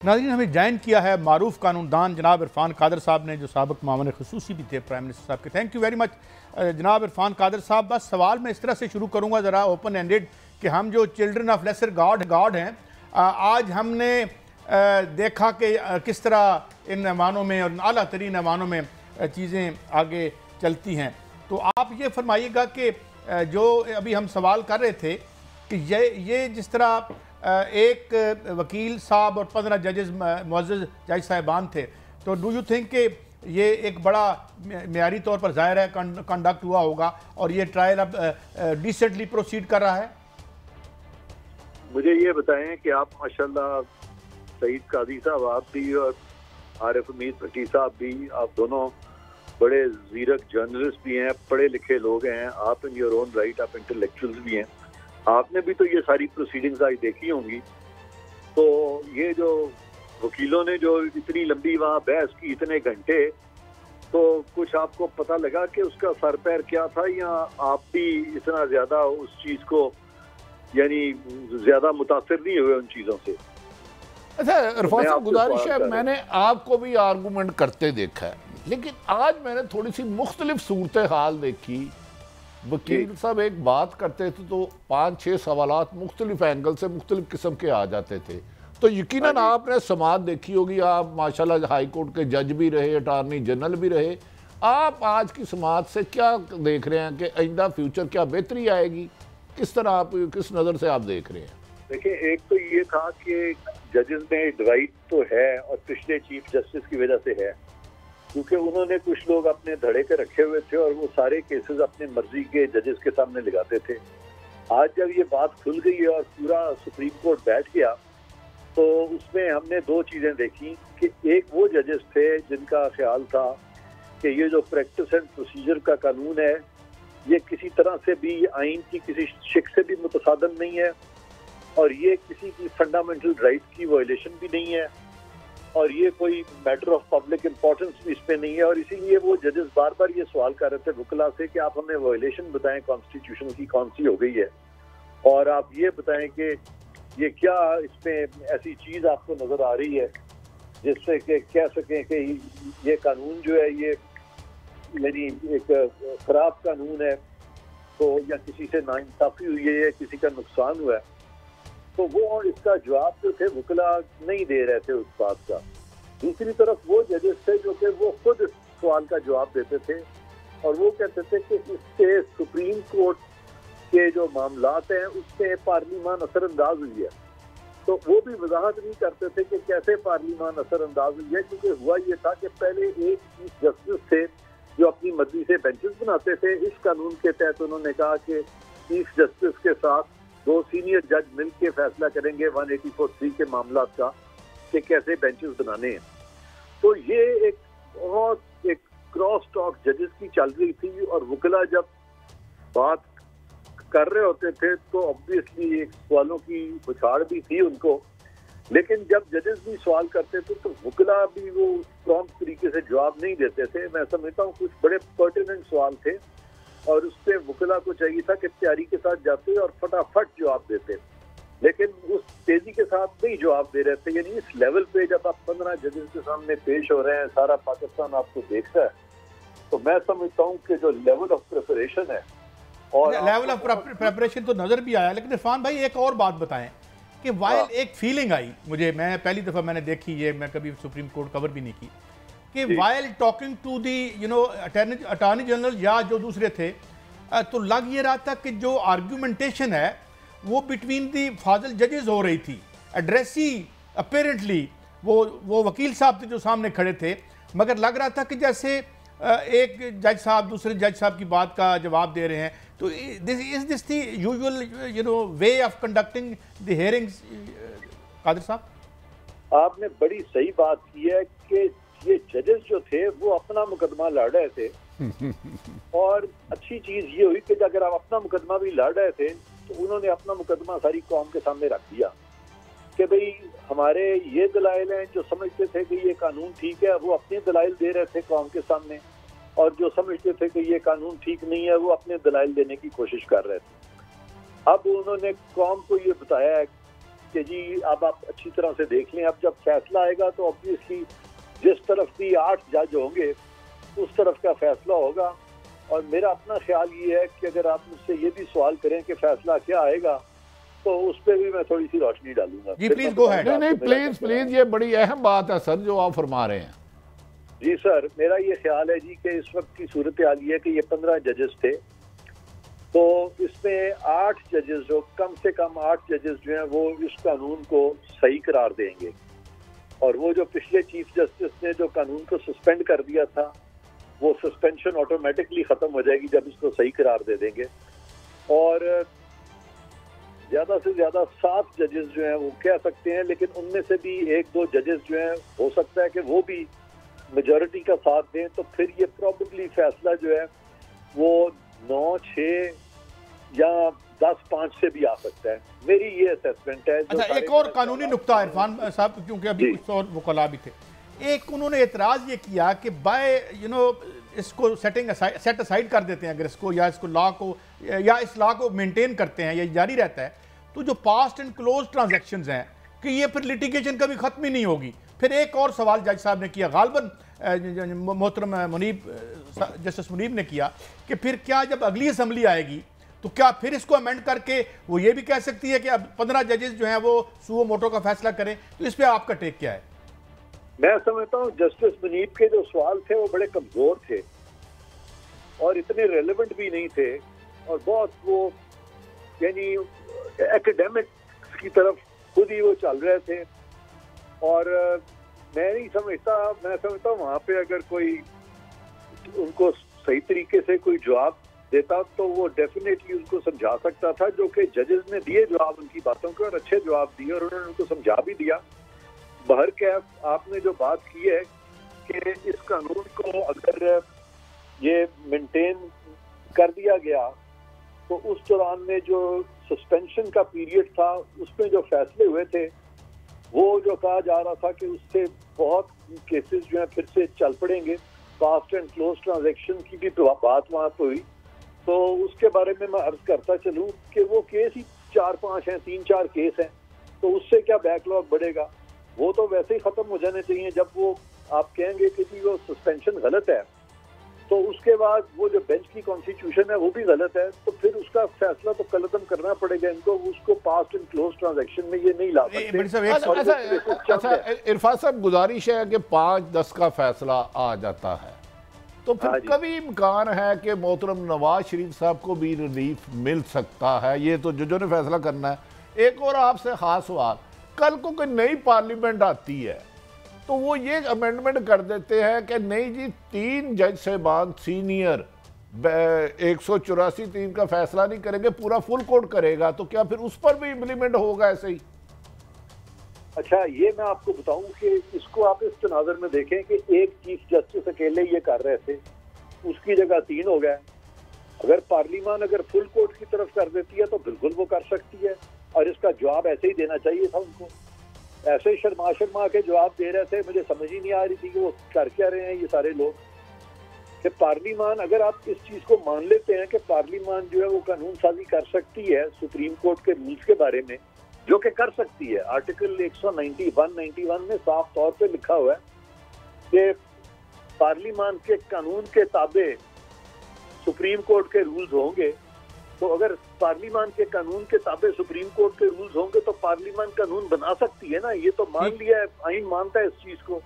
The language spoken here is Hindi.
नाज़रीन, हमें ज्वाइन किया है मारूफ कानूनदान जनाब इरफान कादर साहब ने, जो साबिक मामले खुसूसी भी थे प्राइम मिनिस्टर साहब के। थैंक यू वेरी मच जनाब इरफान कादर साहब। बस सवाल मैं इस तरह से शुरू करूँगा, ज़रा ओपन एंडेड, कि हम जो चिल्ड्रन ऑफ लेसर गॉड हैं, आज हमने देखा कि किस तरह इन ऐवानों में और आला तरीन ऐवानों में चीज़ें आगे चलती हैं। तो आप ये फरमाइएगा कि जो अभी हम सवाल कर रहे थे कि ये जिस तरह एक वकील साहब और 15 जजेस मुअज़्ज़ज़ जज साहिबान थे, तो डू यू थिंक कि ये एक बड़ा मेयारी तौर पर ज़ाहिर है कंडक्ट हुआ होगा और ये ट्रायल अब डिसेंटली प्रोसीड कर रहा है? मुझे ये बताएं कि आप माशाल्लाह सईद कादी साहब आप भी और आरिफ उम्मीद भट्टी साहब भी, आप दोनों बड़े ज़ीरक जर्नलिस्ट भी हैं, पढ़े लिखे लोग हैं, आप इन योर ओन राइट आप इंटेलेक्चुअल्स भी हैं, आपने भी तो ये सारी प्रोसीडिंग्स आज देखी होंगी। तो ये जो वकीलों ने जो इतनी लंबी वहाँ बहस की, इतने घंटे, तो कुछ आपको पता लगा कि उसका सर पैर क्या था, या आप भी इतना ज्यादा उस चीज को यानी ज्यादा मुतासिर नहीं हुए उन चीजों से? अच्छा इरफान साहब, गुजारिश है, मैंने आपको भी आर्गूमेंट करते देखा है, लेकिन आज मैंने थोड़ी सी मुख्तलिफ सूरत हाल देखी। वकील साहब एक बात करते थे तो 5-6 सवालात मुख्तलिफ एंगल से मुख्तलिफ किस्म के आ जाते थे। तो यकीनन आपने समात देखी होगी, आप माशाल्लाह हाई कोर्ट के जज भी रहे, अटार्नी जनरल भी रहे। आप आज की समात से क्या देख रहे हैं कि आइंदा फ्यूचर क्या बेहतरी आएगी? किस तरह आप, किस नज़र से आप देख रहे हैं? देखिए, एक तो ये था कि जजेस में डिवाइड तो है और पिछले चीफ जस्टिस की वजह से है, क्योंकि उन्होंने कुछ लोग अपने धड़े के रखे हुए थे और वो सारे केसेस अपने मर्जी के जजेस के सामने लगाते थे। आज जब ये बात खुल गई है और पूरा सुप्रीम कोर्ट बैठ गया, तो उसमें हमने दो चीजें देखी कि एक वो जजेस थे जिनका ख्याल था कि ये जो प्रैक्टिस एंड प्रोसीजर का कानून है, ये किसी तरह से भी आइन की किसी शिक से भी मुतसादम नहीं है और ये किसी की फंडामेंटल राइट की वायलेशन भी नहीं है और ये कोई मैटर ऑफ पब्लिक इंपॉर्टेंस भी इस पे नहीं है। और इसीलिए वो जजेस बार बार ये सवाल कर रहे थे वकला से कि आप हमें वायलेशन बताएं कॉन्स्टिट्यूशन की कौन सी हो गई है, और आप ये बताएं कि ये क्या इसमें ऐसी चीज आपको नजर आ रही है जिससे कि कह सकें कि ये कानून जो है ये यानी एक खराब कानून है, तो या किसी से नाइंसाफी हुई है या किसी का नुकसान हुआ है। तो वो इसका जवाब जो थे वकला नहीं दे रहे थे उस बात का। दूसरी तरफ वो जजेस थे जो कि वो खुद इस सवाल का जवाब देते थे और वो कहते थे कि इससे सुप्रीम कोर्ट के जो मामलात हैं उससे पार्लिमान असरअंदाज हुई है। तो वो भी वजाहत नहीं करते थे कि कैसे पार्लिमान असरअंदाज हुई है, क्योंकि हुआ ये था कि पहले एक चीफ जस्टिस थे जो अपनी मर्जी से बेंचेस बनाते थे। इस कानून के तहत उन्होंने कहा कि चीफ जस्टिस के साथ 2 सीनियर जज मिलकर फैसला करेंगे 184(3) के मामला का कि कैसे बेंचेस बनाने हैं। तो ये एक बहुत एक क्रॉस टॉक जजेस की चल रही थी और वकला जब बात कर रहे होते थे तो ऑब्वियसली एक सवालों की बुछाड़ भी थी उनको, लेकिन जब जजेस भी सवाल करते थे तो वकला भी वो प्रॉम्प्ट तरीके से जवाब नहीं देते थे। मैं समझता हूँ कुछ बड़े पर्टिनेंट सवाल थे और उससे वकला को चाहिए था कि तैयारी के साथ जाते और फटाफट जवाब देते, लेकिन उस तेजी के साथ नहीं जवाब दे रहे थे। यानी इस लेवल पे जब आप 15 जजेस के सामने पेश हो रहे हैं, सारा पाकिस्तान आपको देखता है, तो मैं समझता हूँ कि जो लेवल ऑफ प्रिपरेशन है और लेवल ऑफ प्रिपरेशन तो नजर भी आया। लेकिन इरफान भाई एक और बात बताएं कि वाइल एक फीलिंग आई मुझे, मैं पहली दफ़ा मैंने देखी ये, मैं कभी सुप्रीम कोर्ट कवर भी नहीं की, कि while talking to the attorney general या जो दूसरे थे, तो लग ये रहा था कि जो आर्गूमेंटेशन है वो बिटवीन दी फाजिल जजेस हो रही थी। एड्रेसी अपेरेंटली वो वकील साहब थे जो सामने खड़े थे, मगर लग रहा था कि जैसे एक जज साहब दूसरे जज साहब की बात का जवाब दे रहे हैं। तो this the usual way of conducting the hearings? Qadir साहब, आपने बड़ी सही बात की है कि ये जजेस जो थे वो अपना मुकदमा लड़ रहे थे और अच्छी चीज ये हुई कि अगर आप अपना मुकदमा भी लड़ रहे थे तो उन्होंने अपना मुकदमा सारी कौम के सामने रख दिया कि भाई हमारे ये दलाइल हैं। जो समझते थे कि ये कानून ठीक है वो अपने दलाइल दे रहे थे कौम के सामने, और जो समझते थे कि ये कानून ठीक नहीं है वो अपने दलाइल देने की कोशिश कर रहे थे। अब उन्होंने कौम को ये बताया है कि जी अब आप अच्छी तरह से देख लें, अब जब फैसला आएगा तो ऑब्वियसली जिस तरफ भी 8 जज होंगे उस तरफ का फैसला होगा। और मेरा अपना ख्याल ये है कि अगर आप मुझसे ये भी सवाल करें कि फैसला क्या आएगा तो उस पर भी मैं थोड़ी सी रोशनी डालूंगा। जी प्लीज गो अहेड। नहीं प्लीज प्लीज, ये बड़ी अहम बात है सर जो आप फरमा रहे हैं। जी सर, मेरा ये ख्याल है जी कि इस वक्त की सूरत हाल ये है कि ये 15 जजेस थे, तो इसमें 8 जजेस, जो कम से कम 8 जजेस जो हैं वो इस कानून को सही करार देंगे। और वो जो पिछले चीफ जस्टिस ने जो कानून को सस्पेंड कर दिया था वो सस्पेंशन ऑटोमेटिकली खत्म हो जाएगी जब इसको सही करार दे देंगे। और ज्यादा से ज्यादा 7 जजेस जो हैं वो कह सकते हैं, लेकिन उनमें से भी 1-2 जजेस जो हैं हो सकता है कि वो भी मेजॉरिटी का साथ दें, तो फिर ये प्रॉबेबली फैसला जो है वो 9-6 या 10-5 से भी आ सकता है। मेरी ये असेसमेंट है। अच्छा, एक और कानूनी नुक्ता इरफान साहब, क्योंकि अभी कुछ और वकला भी थे, एक उन्होंने एतराज़ ये किया कि बाय इसको सेट असाइड कर देते हैं, अगर इसको या इसको लॉ को या इस लॉ को मेंटेन करते हैं, ये जारी रहता है, तो जो पास्ट एंड क्लोज ट्रांजैक्शंस हैं कि ये फिर लिटिगेशन कभी ख़त्म ही नहीं होगी। फिर एक और सवाल जज साहब ने किया, गालबन मोहतरम मुनीब जस्टिस मुनीब ने किया कि फिर क्या जब अगली असम्बली आएगी तो क्या फिर इसको अमेंड करके वो ये भी कह सकती है कि अब 15 जजेस जो हैं वो सुओ मोटो का फैसला करें? तो इस पर आपका टेक क्या है? मैं समझता हूँ जस्टिस मुनीब के जो सवाल थे वो बड़े कमजोर थे और इतने रेलेवेंट भी नहीं थे, और बहुत वो यानी एकेडमिक्स की तरफ खुद ही वो चल रहे थे। और मैं समझता हूँ वहाँ पे अगर कोई उनको सही तरीके से कोई जवाब देता तो वो डेफिनेटली उनको समझा सकता था, जो कि जजेस ने दिए जवाब उनकी बातों के, और अच्छे जवाब दिए और उन्होंने उनको समझा भी दिया। बहरकैफ आपने जो बात की है कि इस कानून को अगर ये मेंटेन कर दिया गया तो उस दौरान में जो सस्पेंशन का पीरियड था उसमें जो फैसले हुए थे वो जो कहा जा रहा था कि उससे बहुत केसेस जो है फिर से चल पड़ेंगे, फास्ट एंड क्लोज ट्रांजैक्शन की भी बात वहाँ पे हुई। तो उसके बारे में मैं अर्ज करता चलूँ कि वो केस ही 4-5 हैं, 3-4 केस हैं, तो उससे क्या बैकलॉग बढ़ेगा? वो तो वैसे ही खत्म हो जाने चाहिए। जब वो आप कहेंगे कि वो सस्पेंशन गलत है तो उसके बाद वो जो बेंच की कॉन्स्टिट्यूशन है वो भी गलत है, तो फिर उसका फैसला तो कलअदम करना पड़ेगा इनको। उसको पास्ट एंड क्लोज ट्रांजैक्शन में ये नहीं ला सकते। अच्छा इरफान साहब, गुजारिश है कि 5-10 का फैसला आ जाता है तो फिर कभी इम्कान है कि मोहतरम नवाज शरीफ साहब को भी रिलीफ मिल सकता है? ये तो जजों ने फैसला करना है। एक और आपसे खास सवाल, कल को कोई नई पार्लियामेंट आती है तो वो ये अमेंडमेंट कर देते हैं कि नहीं जी 3 जज साहबान सीनियर 184(3) का फैसला नहीं करेंगे, पूरा फुल कोर्ट करेगा, तो क्या फिर उस पर भी इम्प्लीमेंट होगा ऐसे ही? अच्छा, ये मैं आपको बताऊं कि इसको आप इस तनाजर में देखें कि एक चीफ जस्टिस अकेले ये कर रहे थे, उसकी जगह 3 हो गए। अगर पार्लियामान अगर फुल कोर्ट की तरफ कर देती है तो बिल्कुल वो कर सकती है, और इसका जवाब ऐसे ही देना चाहिए था उनको। ऐसे ही शर्मा के जवाब दे रहे थे, मुझे समझ ही नहीं आ रही थी कि वो कर क्या रहे हैं ये सारे लोग। कि पार्लियामान, अगर आप इस चीज को मान लेते हैं कि पार्लियामान जो है वो कानून साजी कर सकती है सुप्रीम कोर्ट के रूल्स के बारे में, जो कि कर सकती है, आर्टिकल 191 में साफ तौर पे लिखा हुआ है कि पार्लियामान के कानून के ताबे सुप्रीम कोर्ट के रूल्स होंगे। तो अगर पार्लियामान के कानून के ताबे सुप्रीम कोर्ट के रूल्स होंगे तो पार्लियामान कानून बना सकती है ना। ये तो मान लिया है, आइन मानता है इस चीज को।